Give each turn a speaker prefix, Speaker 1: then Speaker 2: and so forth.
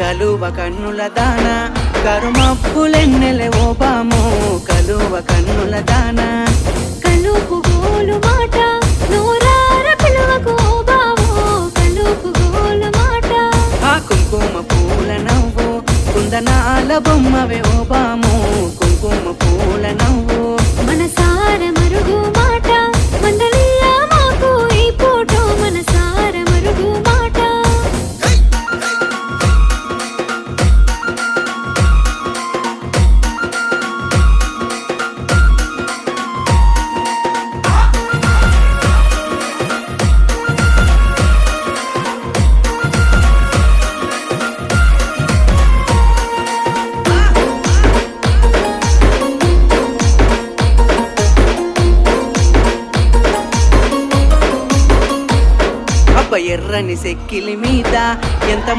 Speaker 1: కలువ కన్నుల దాన కరుమప్పులెన్నెలే ఓ బామో కలువ కన్నుల దాన
Speaker 2: కలుపు గోలు మాట నూరార పిలువకు ఓ బావో కలుపు గోలు మాట
Speaker 1: ఆ కుంకుమ పూల నవ్వు కుందనాల బొమ్మవే ఓ బామో కుంకుమ పూల నవ్వు
Speaker 2: మనసార మరుగు మాట మందలియ మాకు ఈ ఫోటో మనసార మరుగు మాట
Speaker 1: అబ్బ ఎర్రని సెక్కిలి మీద ఎంత